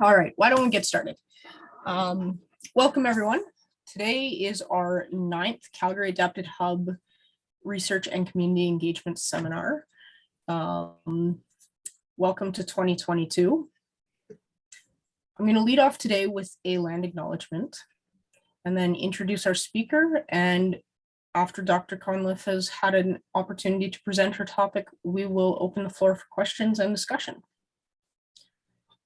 All right, why don't we get started? Welcome everyone. Today is our 9th Calgary Adapted Hub Research and Community Engagement Seminar. Welcome to 2022. I'm going to lead off today with a land acknowledgement and then introduce our speaker. And after Dr. Condliffe has had an opportunity to present her topic, we will open the floor for questions and discussion.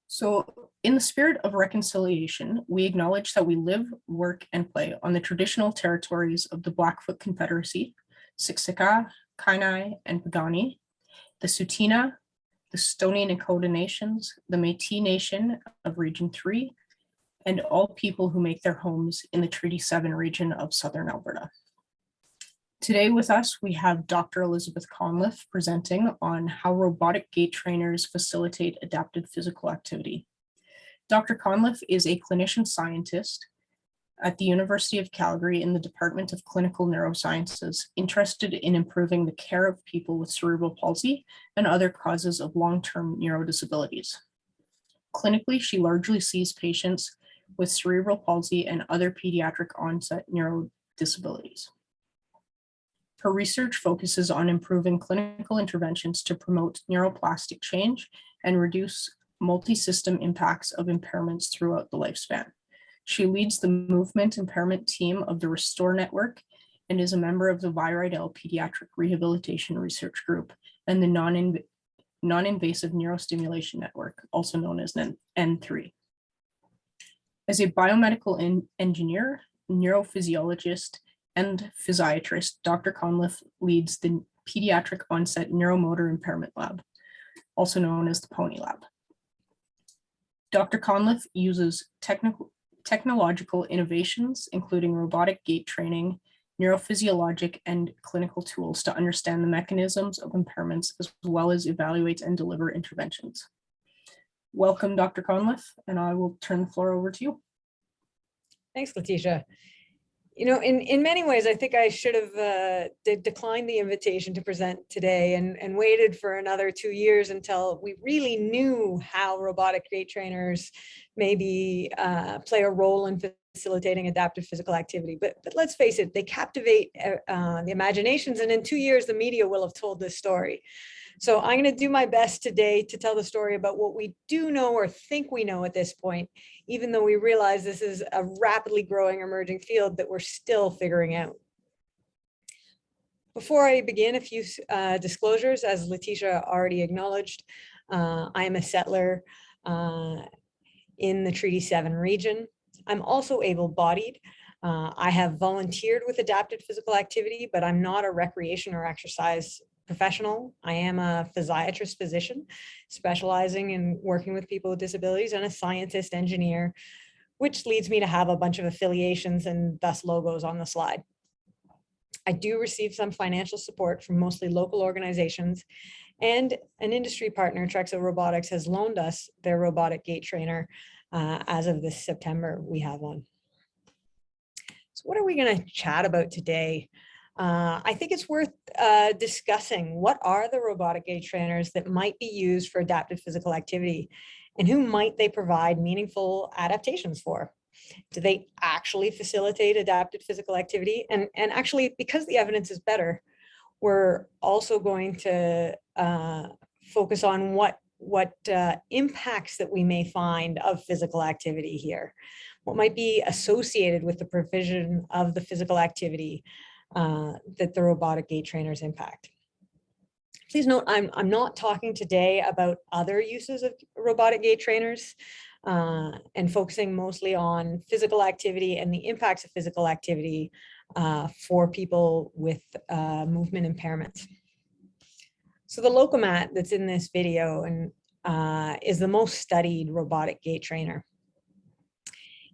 So in the spirit of reconciliation, we acknowledge that we live, work, and play on the traditional territories of the Blackfoot Confederacy, Siksika, Kainai, and Piikani, the Tsuut'ina, the Stoney Nakoda Nations, the Métis Nation of Region 3, and all people who make their homes in the Treaty 7 region of Southern Alberta. Today with us, we have Dr. Elizabeth Condliffe presenting on how robotic gait trainers facilitate adapted physical activity. Dr. Condliffe is a clinician-scientist at the University of Calgary in the Department of Clinical Neurosciences, interested in improving the care of people with cerebral palsy and other causes of long-term neurodisabilities. Clinically, she largely sees patients with cerebral palsy and other pediatric onset neurodisabilities. Her research focuses on improving clinical interventions to promote neuroplastic change and reduce multisystem impacts of impairments throughout the lifespan. She leads the Movement Impairment team of the Restore Network and is a member of the Riddell Pediatric Rehabilitation Research Group and the NonInvasive Neurostimulation Network, also known as N3. As a biomedical engineer, neurophysiologist, and physiatrist, Dr. Condliffe leads the Pediatric Onset Neuromotor Impairment Lab, also known as the PONI Lab. Dr. Condliffe uses technological innovations, including robotic gait training, neurophysiologic, and clinical tools to understand the mechanisms of impairments, as well as evaluate and deliver interventions. Welcome, Dr. Condliffe, and I will turn the floor over to you. Thanks, Letitia. You know, in many ways, I think I should have declined the invitation to present today and waited for another 2 years until we really knew how robotic gait trainers maybe play a role in facilitating adaptive physical activity. But let's face it, they captivate the imaginations, and in 2 years, the media will have told this story. So I'm going to do my best today to tell the story about what we do know or think we know at this point, even though we realize this is a rapidly growing emerging field that we're still figuring out. Before I begin, a few disclosures, as Letitia already acknowledged. I am a settler in the Treaty 7 region. I'm also able-bodied. I have volunteered with adapted physical activity, but I'm not a recreation or exercise professional. I am a physiatrist physician specializing in working with people with disabilities, and a scientist engineer, which leads me to have a bunch of affiliations and thus logos on the slide. I do receive some financial support from mostly local organizations, and an industry partner, Trexo Robotics, has loaned us their robotic gait trainer. As of this September, we have one. So what are we going to chat about today? I think it's worth discussing what are the robotic gait trainers that might be used for adaptive physical activity, and who might they provide meaningful adaptations for? Do they actually facilitate adapted physical activity? And actually, because the evidence is better, we're also going to focus on what impacts that we may find of physical activity here, what might be associated with the provision of the physical activity that the robotic gait trainers impact. Please note, I'm not talking today about other uses of robotic gait trainers and focusing mostly on physical activity and the impacts of physical activity for people with movement impairments. So the Lokomat that's in this video is the most studied robotic gait trainer.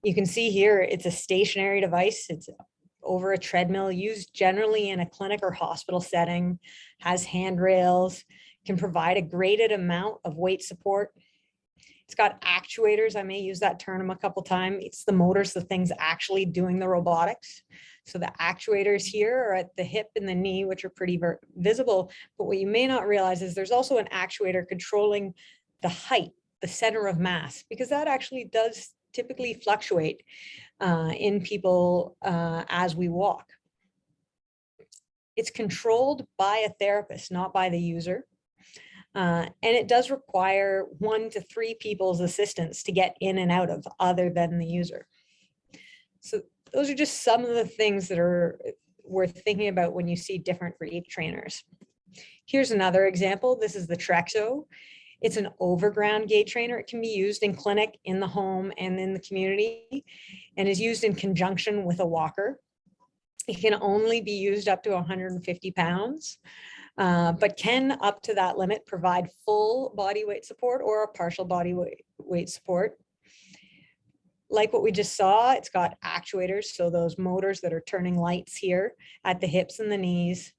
You can see here, it's a stationary device. It's over a treadmill, used generally in a clinic or hospital setting, has handrails, can provide a graded amount of weight support. It's got actuators. I may use that term a couple times. It's the motors, the things actually doing the robotics. So the actuators here are at the hip and the knee, which are pretty visible. But what you may not realize is there's also an actuator controlling the height the center of mass, because that actually does typically fluctuate in people as we walk. It's controlled by a therapist, not by the user. And it does require 1 to 3 people's assistance to get in and out of, other than the user. So those are just some of the things that are worth thinking about when you see different gait trainers. Here's another example. This is the Trexo. It's an overground gait trainer. It can be used in clinic, in the home, and in the community, and is used in conjunction with a walker. It can only be used up to 150 pounds, but can, up to that limit, provide full body weight support or a partial body weight support. Like what we just saw, it's got actuators, so those motors that are turning lights here at the hips and the knees,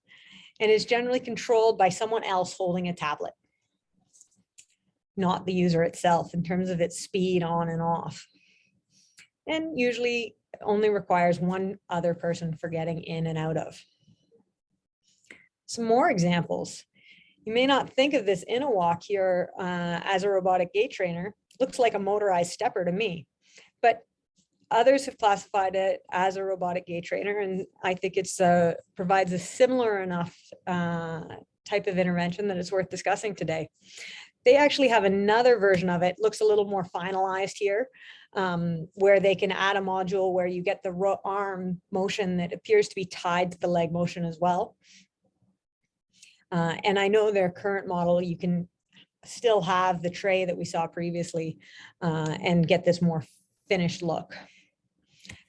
and is generally controlled by someone else holding a tablet, not the user itself, in terms of its speed on and off. And usually only requires 1 other person for getting in and out of. Some more examples. You may not think of this in a walk here as a robotic gait trainer. Looks like a motorized stepper to me, but others have classified it as a robotic gait trainer, and I think it's provides a similar enough type of intervention that it's worth discussing today. They actually have another version of it, looks a little more finalized here, where they can add a module where you get the arm motion that appears to be tied to the leg motion as well. And I know their current model, you can still have the tray that we saw previously and get this more finished look.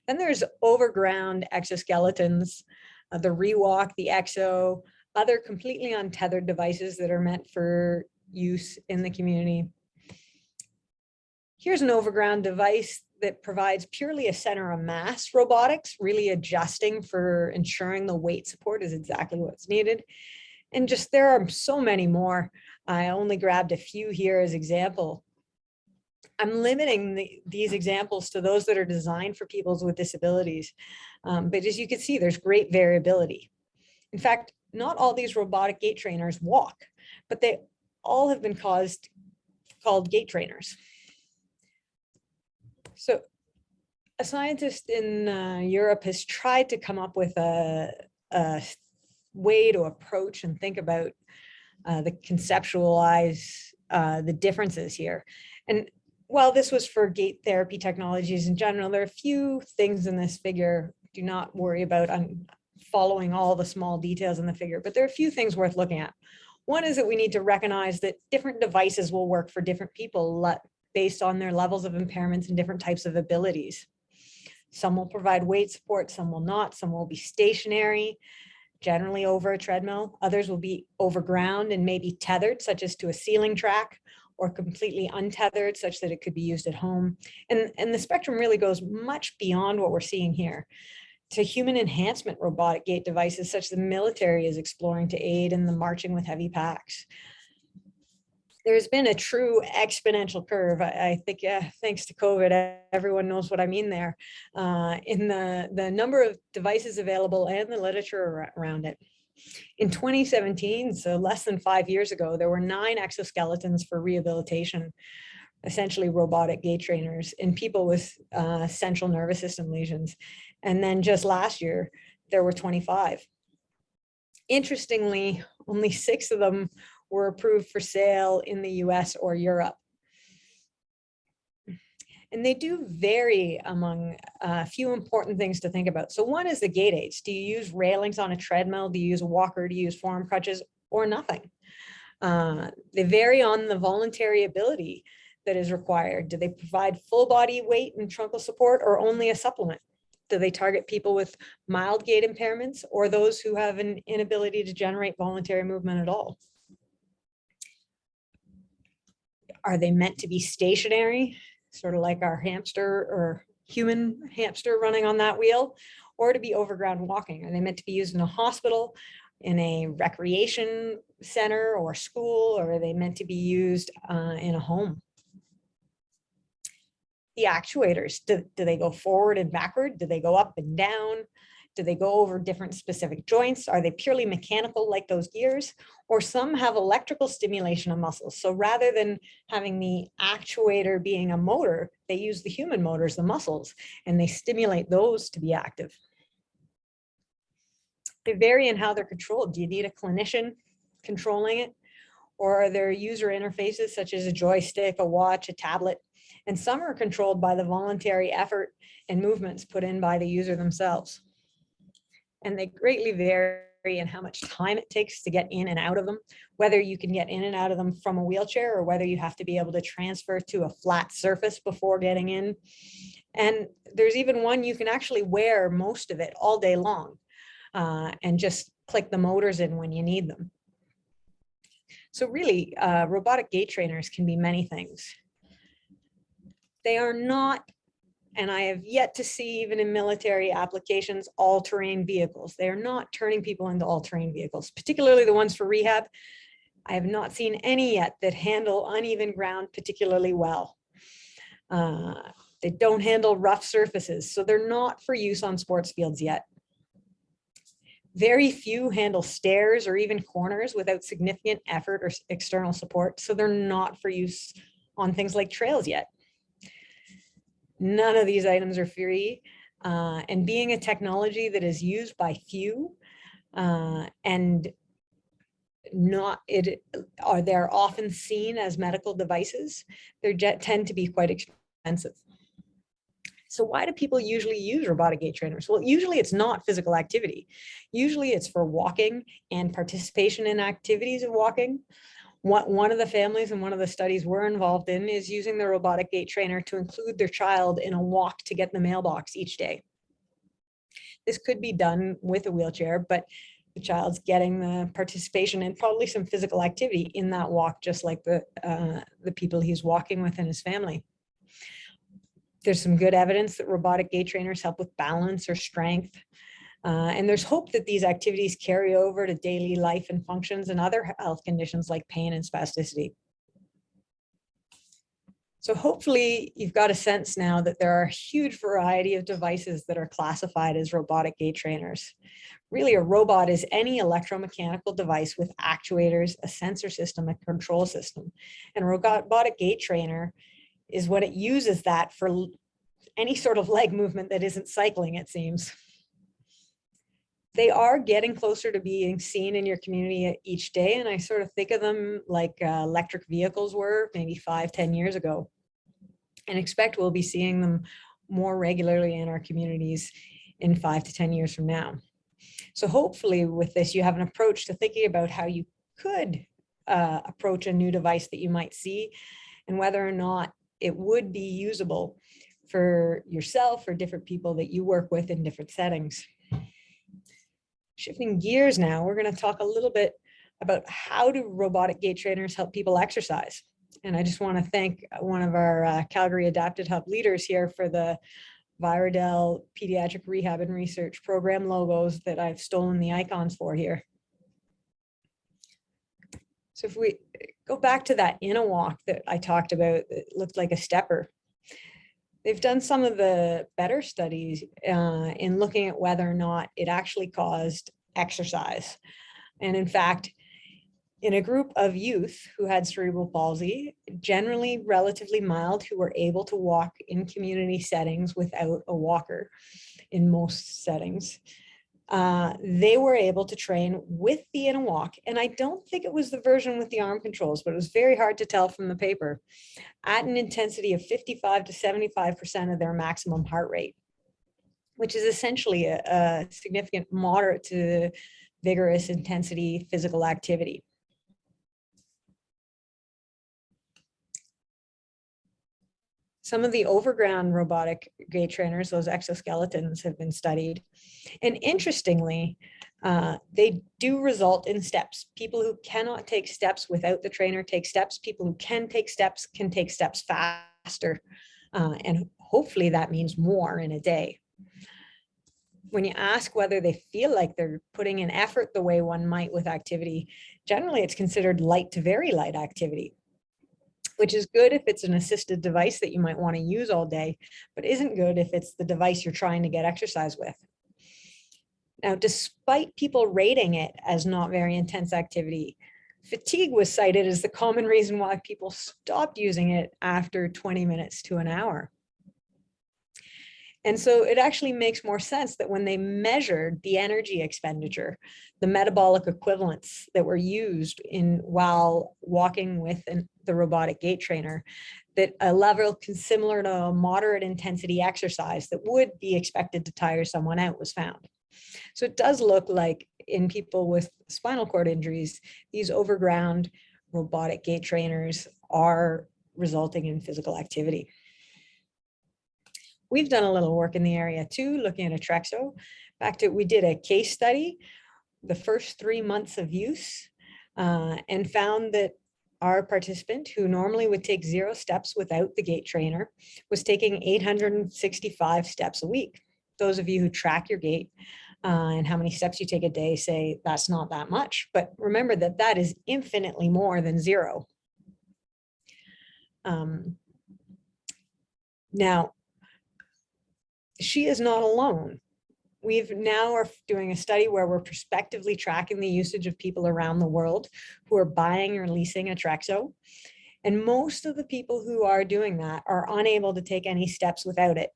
Then there's overground exoskeletons, the Rewalk, the Exo, other completely untethered devices that are meant for use in the community. Here's an overground device that provides purely a center of mass robotics, really adjusting for ensuring the weight support is exactly what's needed. And just there are so many more. I only grabbed a few here as example. I'm limiting these examples to those that are designed for people with disabilities. But as you can see, there's great variability. In fact, not all these robotic gait trainers walk, but they all have been called gait trainers. So a scientist in Europe has tried to come up with a way to approach and think about conceptualize the differences here. And while this was for gait therapy technologies in general, there are a few things in this figure. Do not worry about following all the small details in the figure, but there are a few things worth looking at. One is that we need to recognize that different devices will work for different people based on their levels of impairments and different types of abilities. Some will provide weight support, some will not, some will be stationary, generally over a treadmill. Others will be overground and maybe tethered, such as to a ceiling track, or completely untethered, such that it could be used at home. And the spectrum really goes much beyond what we're seeing here to human enhancement robotic gait devices, such the military is exploring to aid in the marching with heavy packs. There's been a true exponential curve. I think, thanks to COVID, everyone knows what I mean there, in the number of devices available and the literature around it. In 2017, so less than 5 years ago, there were 9 exoskeletons for rehabilitation, essentially robotic gait trainers, in people with central nervous system lesions. And then just last year, there were 25. Interestingly, only 6 of them were approved for sale in the US or Europe. And they do vary among a few important things to think about. So one is the gait aids. Do you use railings on a treadmill? Do you use a walker? Do you use forearm crutches, or nothing? They vary on the voluntary ability that is required. Do they provide full body weight and truncal support, or only a supplement? Do they target people with mild gait impairments, or those who have an inability to generate voluntary movement at all? Are they meant to be stationary, sort of like our hamster or human hamster running on that wheel, or to be overground walking? Are they meant to be used in a hospital, in a recreation center or school, or are they meant to be used in a home? The actuators, do they go forward and backward? Do they go up and down? Do they go over different specific joints? Are they purely mechanical like those gears? Or some have electrical stimulation of muscles. So rather than having the actuator being a motor, they use the human motors, the muscles, and they stimulate those to be active. They vary in how they're controlled. Do you need a clinician controlling it? Or are there user interfaces such as a joystick, a watch, a tablet? And some are controlled by the voluntary effort and movements put in by the user themselves. And they greatly vary in how much time it takes to get in and out of them, whether you can get in and out of them from a wheelchair or whether you have to be able to transfer to a flat surface before getting in. And there's even one you can actually wear most of it all day long and just click the motors in when you need them. So really, robotic gait trainers can be many things. They are not, and I have yet to see even in military applications, all-terrain vehicles. They are not turning people into all-terrain vehicles, particularly the ones for rehab. I have not seen any yet that handle uneven ground particularly well. They don't handle rough surfaces, so they're not for use on sports fields yet. Very few handle stairs or even corners without significant effort or external support, so they're not for use on things like trails yet. None of these items are free, and being a technology that is used by few and they're often seen as medical devices, they tend to be quite expensive. So why do people usually use robotic gait trainers? Well, usually it's not physical activity. Usually it's for walking and participation in activities of walking. One of the families and one of the studies we're involved in is using the robotic gait trainer to include their child in a walk to get the mailbox each day. This could be done with a wheelchair, but the child's getting the participation and probably some physical activity in that walk, just like the people he's walking with and his family. There's some good evidence that robotic gait trainers help with balance or strength. And there's hope that these activities carry over to daily life and functions and other health conditions like pain and spasticity. So hopefully you've got a sense now that there are a huge variety of devices that are classified as robotic gait trainers. Really, a robot is any electromechanical device with actuators, a sensor system, a control system. And a robotic gait trainer is what it uses that for any sort of leg movement that isn't cycling, it seems. They are getting closer to being seen in your community each day, and I sort of think of them like electric vehicles were maybe 5-10 years ago, and expect we'll be seeing them more regularly in our communities in 5 to 10 years from now. So hopefully with this, you have an approach to thinking about how you could approach a new device that you might see and whether or not it would be usable for yourself or different people that you work with in different settings. Shifting gears now, we're going to talk a little bit about how do robotic gait trainers help people exercise. And I just want to thank one of our Calgary Adapted Hub leaders here for the Riddell Pediatric Rehab and Research Program logos that I've stolen the icons for here. So if we go back to that in a walk that I talked about, it looked like a stepper. They've done some of the better studies in looking at whether or not it actually caused exercise. And in fact, in a group of youth who had cerebral palsy, generally relatively mild, who were able to walk in community settings without a walker in most settings, they were able to train with the in a walk. And I don't think it was the version with the arm controls, but it was very hard to tell from the paper, at an intensity of 55 to 75% of their maximum heart rate, which is essentially a significant moderate to vigorous intensity physical activity. Some of the overground robotic gait trainers, those exoskeletons, have been studied. And interestingly, they do result in steps. People who cannot take steps without the trainer take steps. People who can take steps faster. And hopefully that means more in a day. When you ask whether they feel like they're putting in effort the way one might with activity, generally it's considered light to very light activity, which is good if it's an assisted device that you might want to use all day, but isn't good if it's the device you're trying to get exercise with. Now, despite people rating it as not very intense activity, fatigue was cited as the common reason why people stopped using it after 20 minutes to an hour. And so it actually makes more sense that when they measured the energy expenditure, the metabolic equivalents that were used while walking with the robotic gait trainer, that a level similar to a moderate intensity exercise that would be expected to tire someone out was found. So it does look like in people with spinal cord injuries, these overground robotic gait trainers are resulting in physical activity. We've done a little work in the area too, looking at Atrexo. We did a case study, the first 3 months of use, and found that our participant, who normally would take 0 steps without the gait trainer, was taking 865 steps a week. Those of you who track your gait and how many steps you take a day say that's not that much, but remember that that is infinitely more than 0. Now, she is not alone. We've now are doing a study where we're prospectively tracking the usage of people around the world who are buying or leasing Atrexo. And most of the people who are doing that are unable to take any steps without it.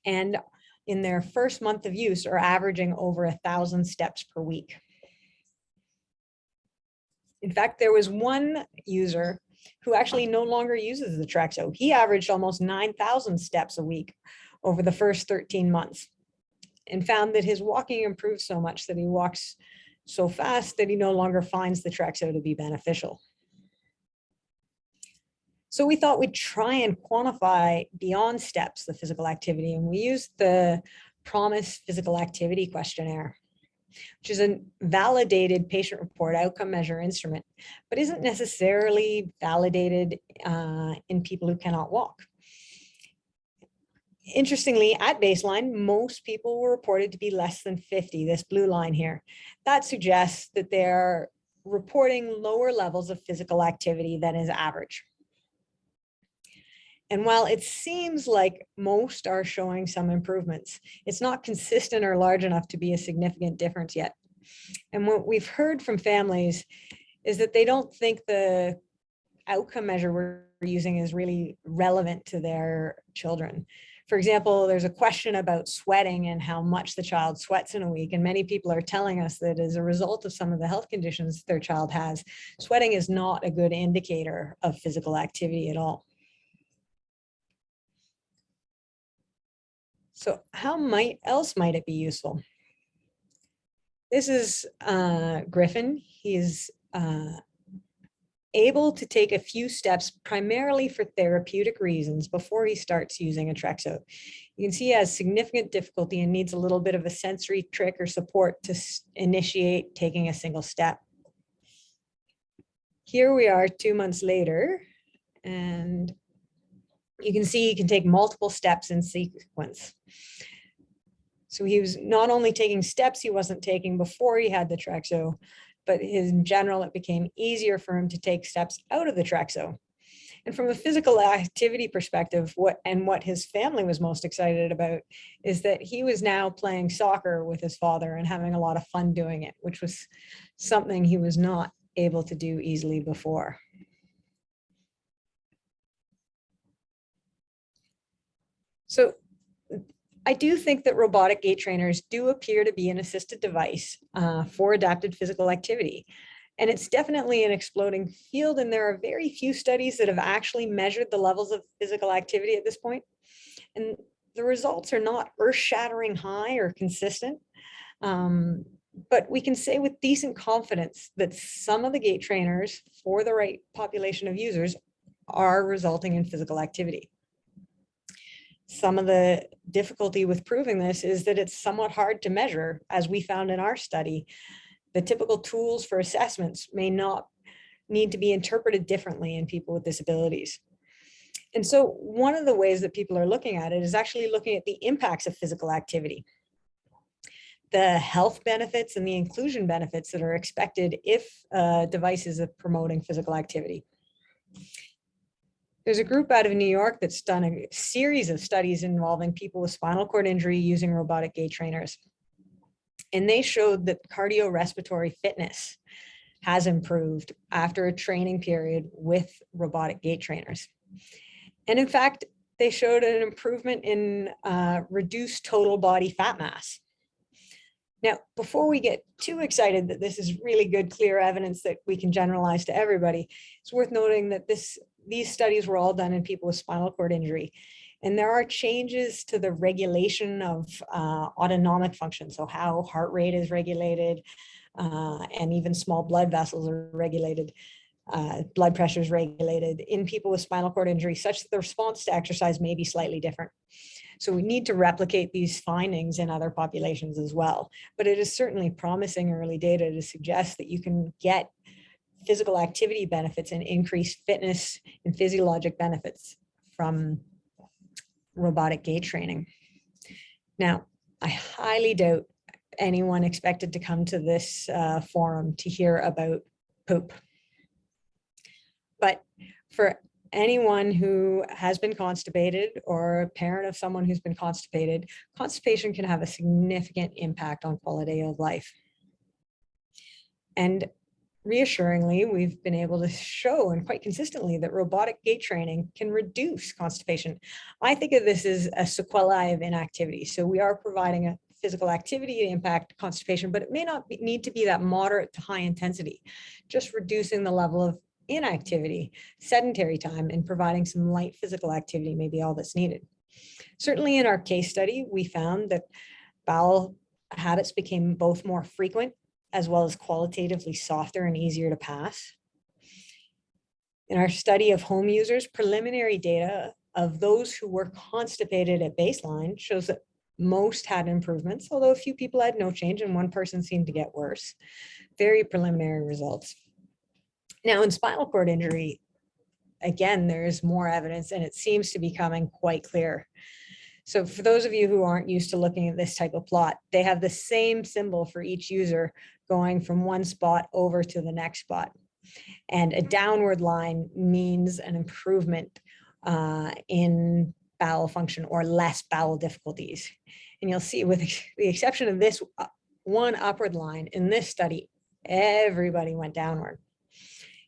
And in their first month of use are averaging over 1,000 steps per week. In fact, there was one user who actually no longer uses the Atrexo. He averaged almost 9,000 steps a week over the first 13 months and found that his walking improved so much that he walks so fast that he no longer finds the Atrexo to be beneficial. So we thought we'd try and quantify beyond steps the physical activity, and we used the PROMIS Physical Activity Questionnaire, which is a validated patient report outcome measure instrument, but isn't necessarily validated in people who cannot walk. Interestingly, at baseline, most people were reported to be less than 50, this blue line here. That suggests that they're reporting lower levels of physical activity than is average. And while it seems like most are showing some improvements, it's not consistent or large enough to be a significant difference yet. And what we've heard from families is that they don't think the outcome measure we're using is really relevant to their children. For example, there's a question about sweating and how much the child sweats in a week. And many people are telling us that as a result of some of the health conditions their child has, sweating is not a good indicator of physical activity at all. So how else might it be useful? This is Griffin. He's able to take a few steps primarily for therapeutic reasons before he starts using Atrexo. You can see he has significant difficulty and needs a little bit of a sensory trick or support to initiate taking a single step. Here we are 2 months later, and you can see he can take multiple steps in sequence. So he was not only taking steps he wasn't taking before he had the Atrexo, but in general, it became easier for him to take steps out of the Atrexo. And from a physical activity perspective, what his family was most excited about is that he was now playing soccer with his father and having a lot of fun doing it, which was something he was not able to do easily before. So I do think that robotic gait trainers do appear to be an assisted device for adapted physical activity. And it's definitely an exploding field, and there are very few studies that have actually measured the levels of physical activity at this point. And the results are not earth-shattering high or consistent, but we can say with decent confidence that some of the gait trainers for the right population of users are resulting in physical activity. Some of the difficulty with proving this is that it's somewhat hard to measure, as we found in our study. The typical tools for assessments may not need to be interpreted differently in people with disabilities. And so one of the ways that people are looking at it is actually looking at the impacts of physical activity, the health benefits and the inclusion benefits that are expected if devices are promoting physical activity. There's a group out of New York that's done a series of studies involving people with spinal cord injury using robotic gait trainers. And they showed that cardiorespiratory fitness has improved after a training period with robotic gait trainers. And in fact, they showed an improvement in reduced total body fat mass. Now, before we get too excited that this is really good, clear evidence that we can generalize to everybody, it's worth noting that these studies were all done in people with spinal cord injury. And there are changes to the regulation of autonomic function, so how heart rate is regulated, and even small blood vessels are regulated, blood pressure is regulated in people with spinal cord injury, such that the response to exercise may be slightly different. So we need to replicate these findings in other populations as well. But it is certainly promising early data to suggest that you can get physical activity benefits and increased fitness and physiologic benefits from robotic gait training. Now, I highly doubt anyone expected to come to this forum to hear about poop. But for anyone who has been constipated or a parent of someone who's been constipated, constipation can have a significant impact on quality of life. And reassuringly, we've been able to show, and quite consistently, that robotic gait training can reduce constipation. I think of this as a sequelae of inactivity. So we are providing a physical activity to impact constipation, but it may not need to be that moderate to high intensity, just reducing the level of inactivity, sedentary time, and providing some light physical activity may be all that's needed. Certainly in our case study, we found that bowel habits became both more frequent as well as qualitatively softer and easier to pass. In our study of home users, preliminary data of those who were constipated at baseline shows that most had improvements, although a few people had no change and one person seemed to get worse. Very preliminary results. Now, in spinal cord injury, again, there is more evidence and it seems to be becoming quite clear. So for those of you who aren't used to looking at this type of plot, they have the same symbol for each user going from one spot over to the next spot. And a downward line means an improvement in bowel function or less bowel difficulties. And you'll see, with the exception of this one upward line in this study, everybody went downward.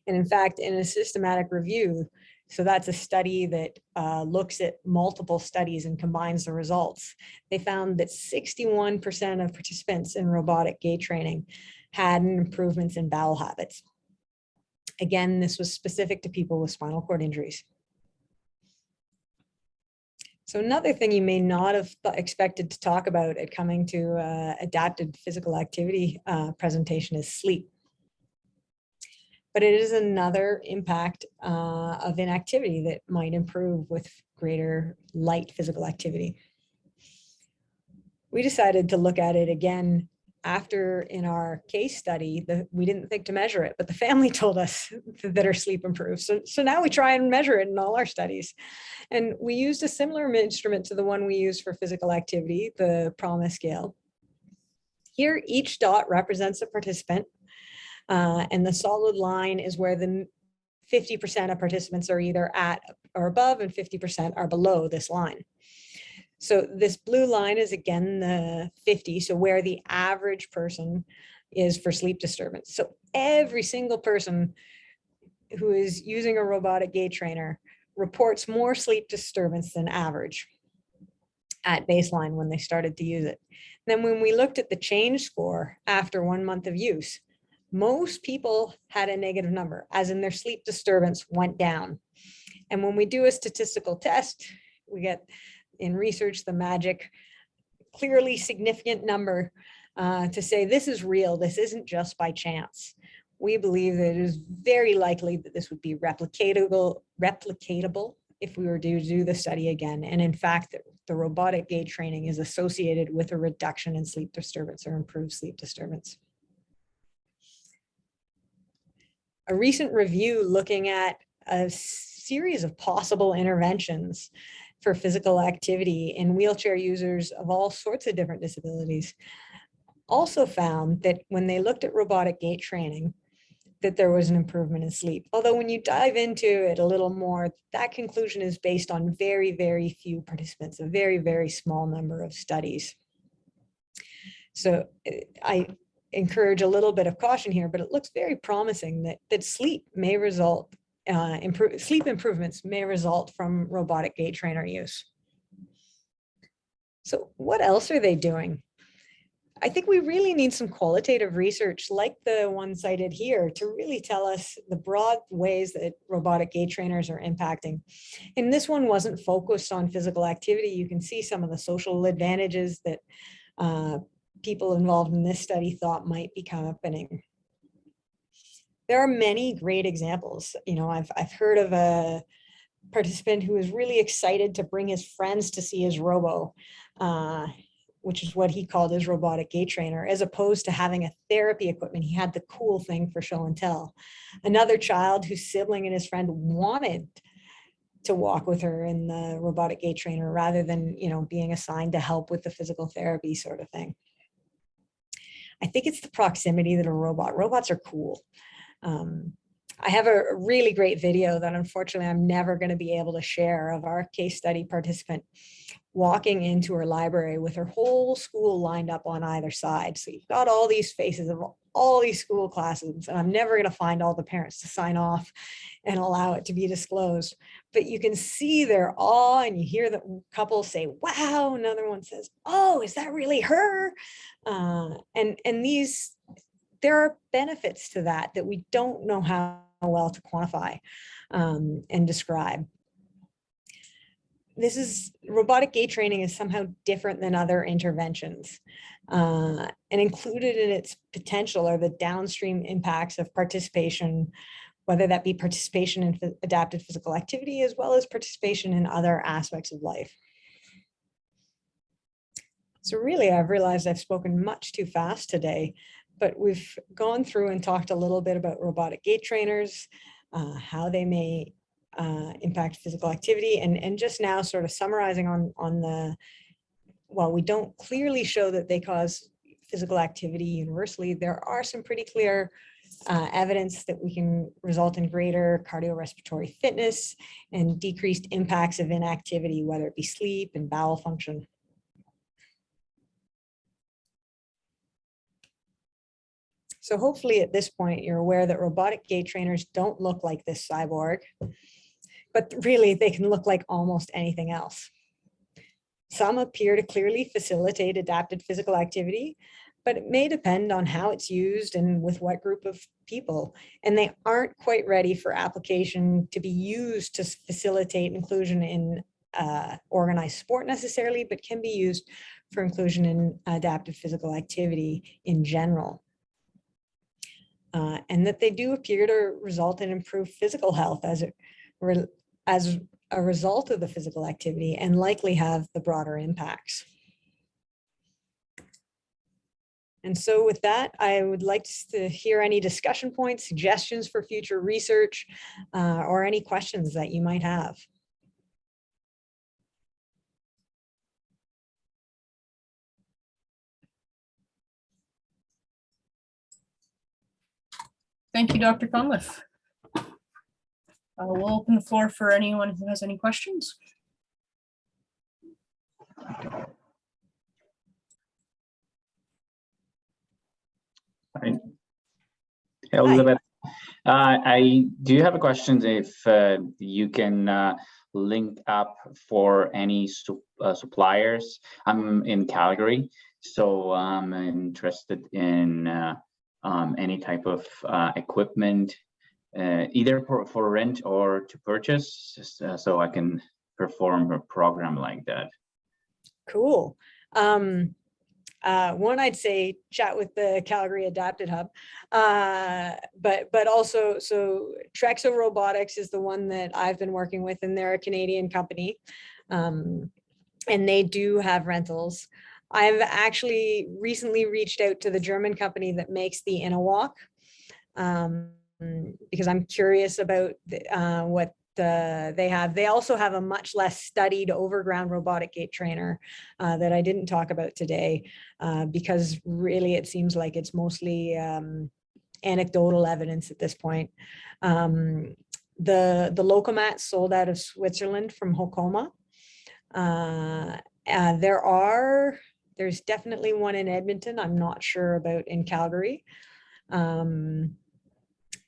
And in fact, in a systematic review, so that's a study that looks at multiple studies and combines the results, they found that 61% of participants in robotic gait training had improvements in bowel habits. Again, this was specific to people with spinal cord injuries. So another thing you may not have expected to talk about at coming to adapted physical activity presentation is sleep. But it is another impact of inactivity that might improve with greater light physical activity. We decided to look at it again after in our case study. We didn't think to measure it, but the family told us that our sleep improved. So now we try and measure it in all our studies. And we used a similar instrument to the one we used for physical activity, the PROMIS scale. Here, each dot represents a participant. And the solid line is where the 50% of participants are either at or above and 50% are below this line. So this blue line is again the 50, so where the average person is for sleep disturbance. So every single person who is using a robotic gait trainer reports more sleep disturbance than average at baseline when they started to use it. Then when we looked at the change score after 1 month of use, most people had a negative number, as in their sleep disturbance went down. And when we do a statistical test, we get in research the magic, clearly significant number to say this is real, this isn't just by chance. We believe that it is very likely that this would be replicatable if we were to do the study again. And in fact, the robotic gait training is associated with a reduction in sleep disturbance or improved sleep disturbance. A recent review looking at a series of possible interventions for physical activity in wheelchair users of all sorts of different disabilities also found that when they looked at robotic gait training, that there was an improvement in sleep. Although when you dive into it a little more, that conclusion is based on very, very few participants, a very, very small number of studies. So I encourage a little bit of caution here, but it looks very promising that sleep may result, sleep improvements may result from robotic gait trainer use. So what else are they doing? I think we really need some qualitative research like the one cited here to really tell us the broad ways that robotic gait trainers are impacting. And this one wasn't focused on physical activity. You can see some of the social advantages that people involved in this study thought might be happening. There are many great examples. You know, I've heard of a participant who was really excited to bring his friends to see his robo, which is what he called his robotic gait trainer, as opposed to having a therapy equipment. He had the cool thing for show and tell. Another child whose sibling and his friend wanted to walk with her in the robotic gait trainer rather than, you know, being assigned to help with the physical therapy sort of thing. I think it's the proximity that robots are cool. I have a really great video that unfortunately I'm never going to be able to share of our case study participant walking into her library with her whole school lined up on either side. So you've got all these faces of all these school classes, and I'm never going to find all the parents to sign off and allow it to be disclosed. But you can see their awe, and you hear the couple say, "Wow," another one says, "Oh, is that really her?" And there are benefits to that we don't know how well to quantify and describe. Robotic gait training is somehow different than other interventions, and included in its potential are the downstream impacts of participation, whether that be participation in adapted physical activity as well as participation in other aspects of life. So really, I've realized I've spoken much too fast today, but we've gone through and talked a little bit about robotic gait trainers, how they may impact physical activity, and just now sort of summarizing on the, while we don't clearly show that they cause physical activity universally, there are some pretty clear evidence that we can result in greater cardiorespiratory fitness and decreased impacts of inactivity, whether it be sleep and bowel function. So hopefully at this point, you're aware that robotic gait trainers don't look like this cyborg, but really they can look like almost anything else. Some appear to clearly facilitate adapted physical activity, but it may depend on how it's used and with what group of people. And they aren't quite ready for application to be used to facilitate inclusion in organized sport necessarily, but can be used for inclusion in adaptive physical activity in general. And that they do appear to result in improved physical health as a result of the physical activity, and likely have the broader impacts. And so with that, I would like to hear any discussion points, suggestions for future research, or any questions that you might have. Thank you, Dr. Condliffe. We'll open the floor for anyone who has any questions. Hey, Elizabeth. I do have a question if you can link up for any suppliers. I'm in Calgary, so I'm interested in any type of equipment, either for rent or to purchase, so I can perform a program like that. Cool. One, I'd say chat with the Calgary Adapted Hub, but also, so Trexo Robotics is the one that I've been working with, and they're a Canadian company, and they do have rentals. I've actually recently reached out to the German company that makes the InnoWalk, because I'm curious about what they have. They also have a much less studied overground robotic gait trainer that I didn't talk about today, because really it seems like it's mostly anecdotal evidence at this point. The Locomat sold out of Switzerland from Hokoma. There are There's definitely one in Edmonton. I'm not sure about in Calgary. And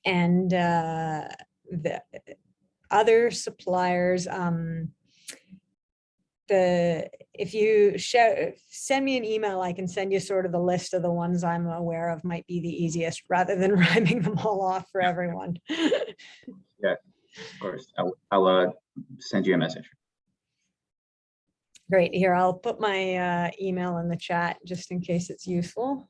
the other suppliers, if you send me an email, I can send you sort of the list of the ones I'm aware of might be the easiest rather than rhyming them all off for everyone. Yeah, of course. I'll send you a message. Great. Here, I'll put my email in the chat just in case it's useful.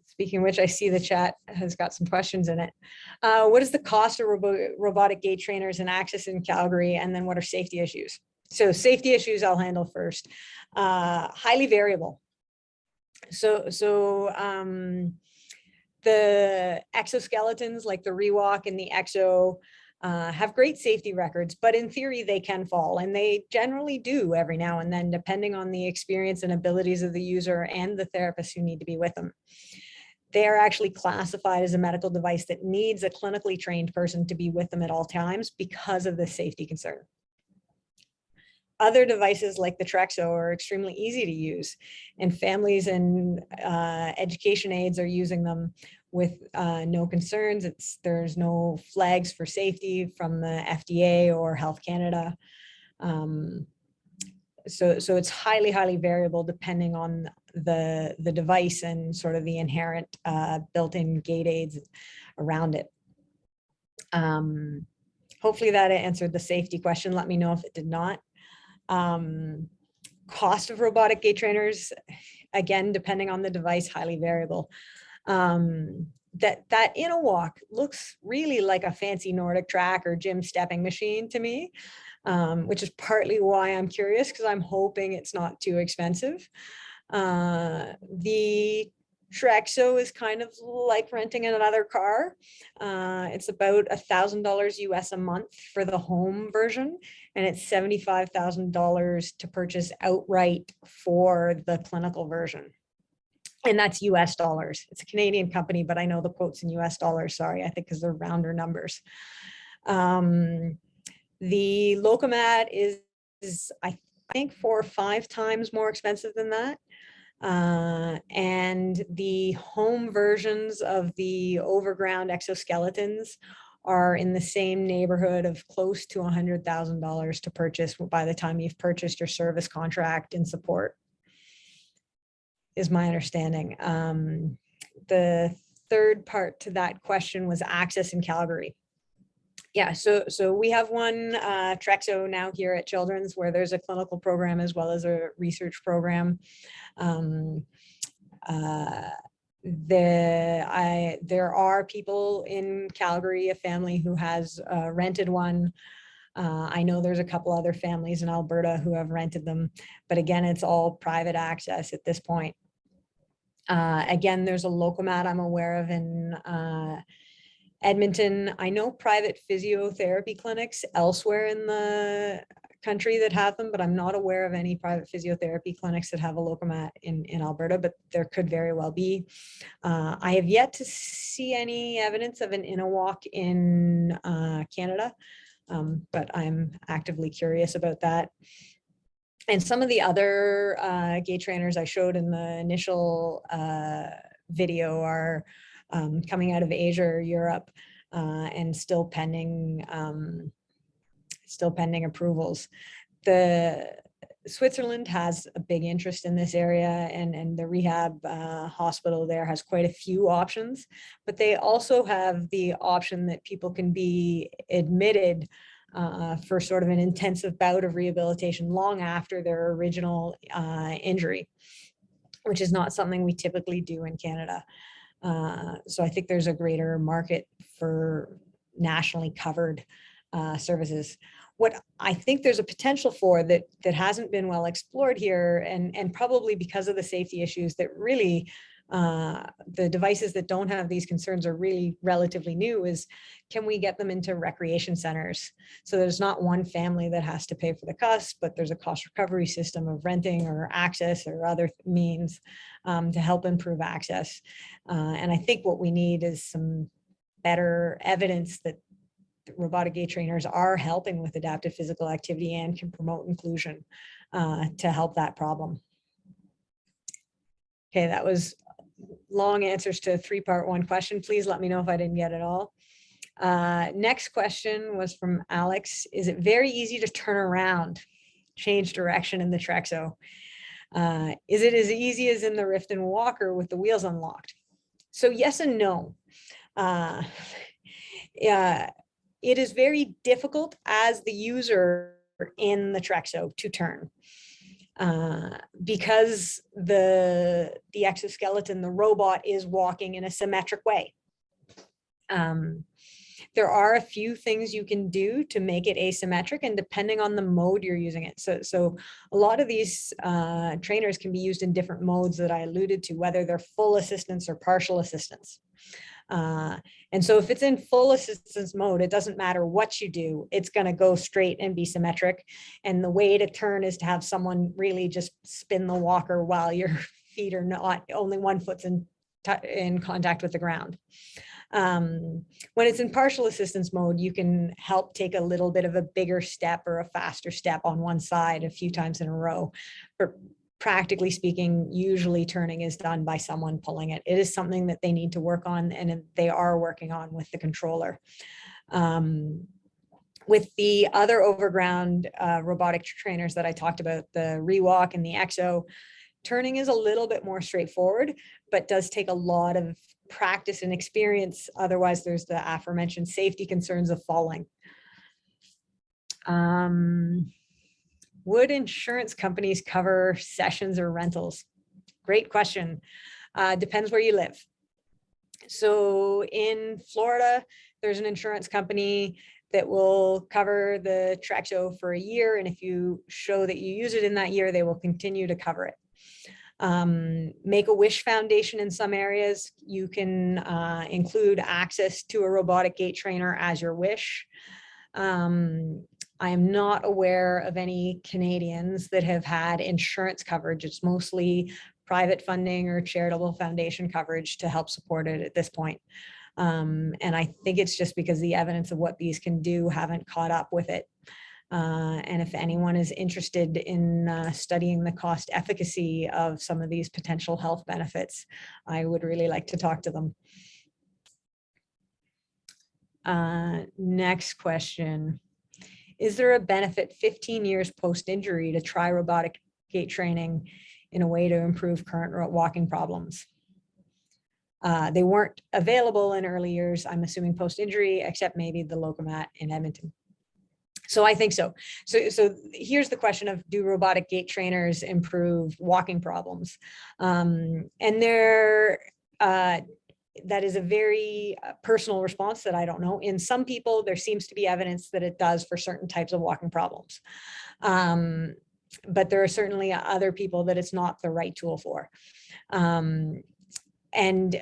Speaking of which, I see the chat has got some questions in it. What is the cost of robotic gait trainers and access in Calgary? And then what are safety issues? So safety issues I'll handle first. Highly variable. So the exoskeletons like the Rewalk and the Exo have great safety records, but in theory they can fall, and they generally do every now and then, depending on the experience and abilities of the user and the therapists who need to be with them. They are actually classified as a medical device that needs a clinically trained person to be with them at all times because of the safety concern. Other devices like the Trexo are extremely easy to use, and families and education aides are using them with no concerns. There's no flags for safety from the FDA or Health Canada. So it's highly variable depending on the device and sort of the inherent built-in gait aids around it. Hopefully that answered the safety question. Let me know if it did not. Cost of robotic gait trainers, again, depending on the device, highly variable. That InnoWalk looks really like a fancy Nordic track or gym stepping machine to me, which is partly why I'm curious, because I'm hoping it's not too expensive. The Trexo is kind of like renting another car. It's about $1,000 US a month for the home version, and it's $75,000 to purchase outright for the clinical version. And that's US dollars. It's a Canadian company, but I know the quote's in US dollars, sorry, I think because they're rounder numbers. The Locomat is I think 4 or 5 times more expensive than that. And the home versions of the overground exoskeletons are in the same neighborhood of close to $100,000 to purchase by the time you've purchased your service contract and support, is my understanding. The third part to that question was access in Calgary. Yeah, so we have one Trexo now here at Children's, where there's a clinical program as well as a research program. There are people in Calgary, a family who has rented one. I know there's a couple other families in Alberta who have rented them, but again, it's all private access at this point. Again, there's a Locomat I'm aware of in Edmonton. I know private physiotherapy clinics elsewhere in the country that have them, but I'm not aware of any private physiotherapy clinics that have a Locomat in Alberta, but there could very well be. I have yet to see any evidence of an InnoWalk in Canada, but I'm actively curious about that. And some of the other gait trainers I showed in the initial video are coming out of Asia or Europe and still pending approvals. Switzerland has a big interest in this area, and the rehab hospital there has quite a few options, but they also have the option that people can be admitted for sort of an intensive bout of rehabilitation long after their original injury, which is not something we typically do in Canada. So I think there's a greater market for nationally covered services. What I think there's a potential for that hasn't been well explored here, and probably because of the safety issues that really the devices that don't have these concerns are really relatively new, is can we get them into recreation centers? So there's not one family that has to pay for the cost, but there's a cost recovery system of renting or access or other means to help improve access. And I think what we need is some better evidence that robotic gait trainers are helping with adaptive physical activity and can promote inclusion to help that problem. Okay, that was long answers to a 3-part 1 question. Please let me know if I didn't get it all. Next question was from Alex. Is it very easy to turn around, change direction in the Trexo? Is it as easy as in the Rift and Walker with the wheels unlocked? So yes and no. It is very difficult as the user in the Trexo to turn. Because the exoskeleton, the robot, is walking in a symmetric way. There are a few things you can do to make it asymmetric, and depending on the mode you're using it. So a lot of these trainers can be used in different modes that I alluded to, whether they're full assistance or partial assistance. And so if it's in full assistance mode, it doesn't matter what you do, it's going to go straight and be symmetric. And the way to turn is to have someone really just spin the walker while your feet are not, only one foot's in contact with the ground. When it's in partial assistance mode, you can help take a little bit of a bigger step or a faster step on one side a few times in a row. But practically speaking, usually turning is done by someone pulling it. It is something that they need to work on, and they are working on with the controller. With the other overground robotic trainers that I talked about, the Rewalk and the Exo, turning is a little bit more straightforward, but does take a lot of practice and experience. Otherwise, there's the aforementioned safety concerns of falling. Would insurance companies cover sessions or rentals? Great question. Depends where you live. So in Florida, there's an insurance company that will cover the Trexo for a year. And if you show that you use it in that year, they will continue to cover it. Make-A-Wish Foundation in some areas, you can include access to a robotic gait trainer as your wish. I am not aware of any Canadians that have had insurance coverage. It's mostly private funding or charitable foundation coverage to help support it at this point. And I think it's just because the evidence of what these can do haven't caught up with it. And if anyone is interested in studying the cost efficacy of some of these potential health benefits, I would really like to talk to them. Next question. Is there a benefit 15 years post-injury to try robotic gait training in a way to improve current walking problems? They weren't available in early years, I'm assuming post-injury, except maybe the Locomat in Edmonton. So I think so. So here's the question of, do robotic gait trainers improve walking problems? And that is a very personal response that I don't know. In some people, there seems to be evidence that it does for certain types of walking problems. But there are certainly other people that it's not the right tool for. And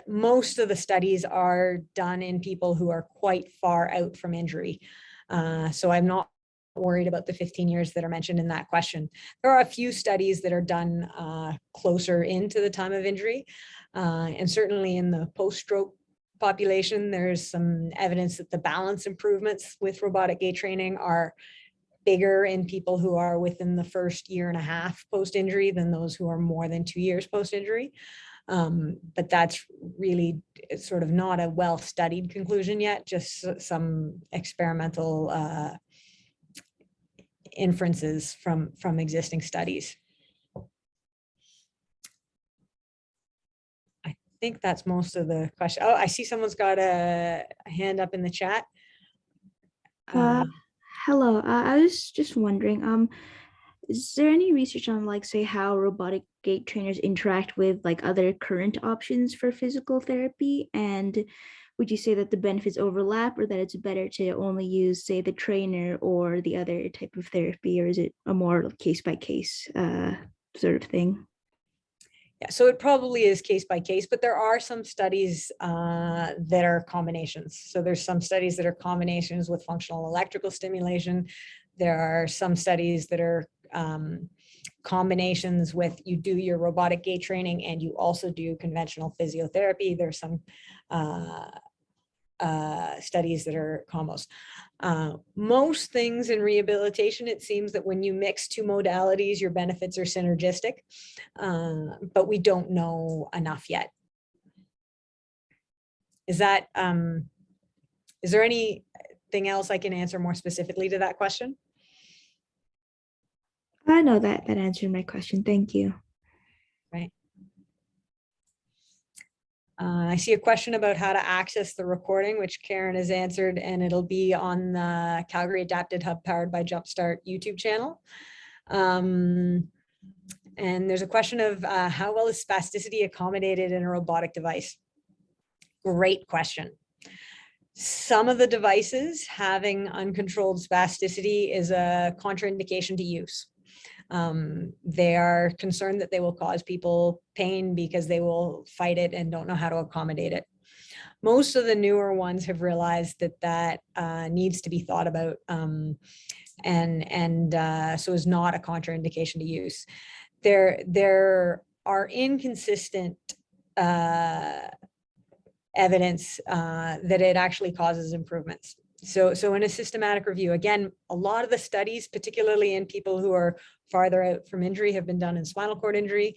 most of the studies are done in people who are quite far out from injury. So I'm not worried about the 15 years that are mentioned in that question. There are a few studies that are done closer into the time of injury. And certainly in the post-stroke population, there's some evidence that the balance improvements with robotic gait training are bigger in people who are within the first year and a half post-injury than those who are more than 2 years post-injury. But that's really sort of not a well-studied conclusion yet, just some experimental inferences from existing studies. I think that's most of the question. Oh, I see someone's got a hand up in the chat. Hello, I was just wondering, is there any research on, like, say, how robotic gait trainers interact with like other current options for physical therapy? And would you say that the benefits overlap, or that it's better to only use, say, the trainer or the other type of therapy, or is it a more case-by-case sort of thing? Yeah, so it probably is case by case, but there are some studies that are combinations. So there's some studies that are combinations with functional electrical stimulation. There are some studies that are combinations with, you do your robotic gait training and you also do conventional physiotherapy. There's some studies that are combos. Most things in rehabilitation, it seems that when you mix two modalities, your benefits are synergistic, but we don't know enough yet. Is that, is there anything else I can answer more specifically to that question? I know that answered my question. Thank you. Right. I see a question about how to access the recording, which Karen has answered, and it'll be on the Calgary Adapted Hub powered by Jumpstart YouTube channel. And there's a question of how well is spasticity accommodated in a robotic device? Great question. Some of the devices having uncontrolled spasticity is a contraindication to use. They are concerned that they will cause people pain because they will fight it and don't know how to accommodate it. Most of the newer ones have realized that needs to be thought about, so is not a contraindication to use. There are inconsistent evidence that it actually causes improvements. So in a systematic review, again, a lot of the studies, particularly in people who are farther out from injury, have been done in spinal cord injury.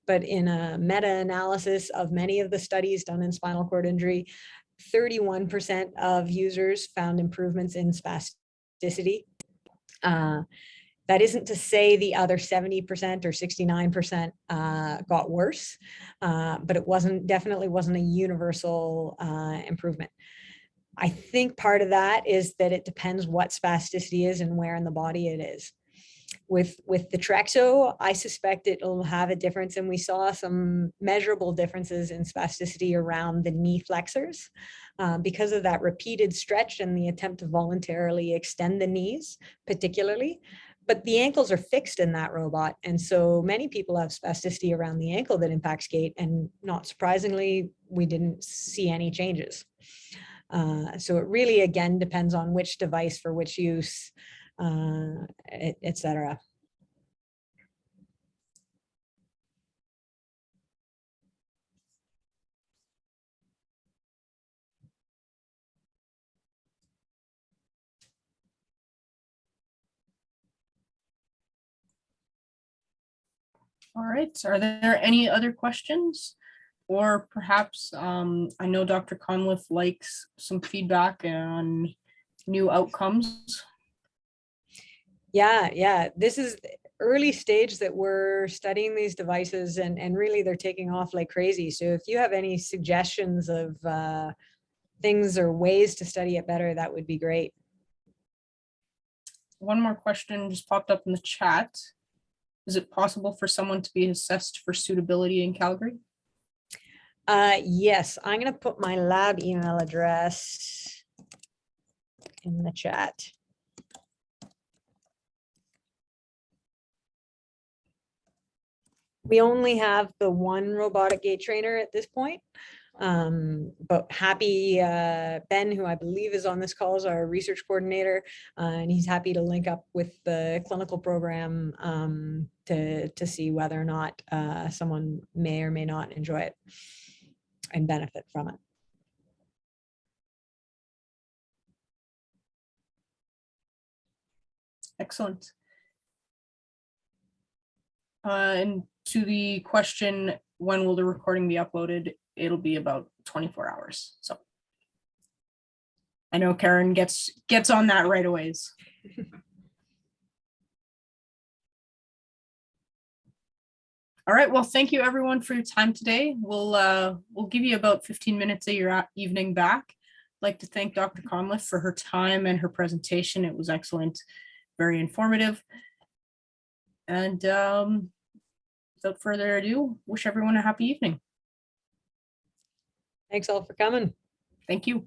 But in a meta-analysis of many of the studies done in spinal cord injury, 31% of users found improvements in spasticity. That isn't to say the other 70% or 69% got worse, but it definitely wasn't a universal improvement. I think part of that is that it depends what spasticity is and where in the body it is. With the Trexo, I suspect it'll have a difference, and we saw some measurable differences in spasticity around the knee flexors because of that repeated stretch and the attempt to voluntarily extend the knees, particularly. But the ankles are fixed in that robot, and so many people have spasticity around the ankle that impacts gait, and not surprisingly, we didn't see any changes. So it really, again, depends on which device for which use, et cetera. All right, are there any other questions? Or perhaps, I know Dr. Condliffe likes some feedback on new outcomes. Yeah. This is early stage that we're studying these devices, and really they're taking off like crazy. So if you have any suggestions of things or ways to study it better, that would be great. One more question just popped up in the chat. Is it possible for someone to be assessed for suitability in Calgary? Yes, I'm going to put my lab email address in the chat. We only have the one robotic gait trainer at this point, but happy Ben, who I believe is on this call, is our research coordinator, and he's happy to link up with the clinical program to see whether or not someone may or may not enjoy it and benefit from it. Excellent. And to the question, when will the recording be uploaded? It'll be about 24 hours. So I know Karen gets on that right away. All right, well, thank you everyone for your time today. We'll give you about 15 minutes of your evening back. I'd like to thank Dr. Condliffe for her time and her presentation. It was excellent, very informative. And without further ado, wish everyone a happy evening. Thanks all for coming. Thank you.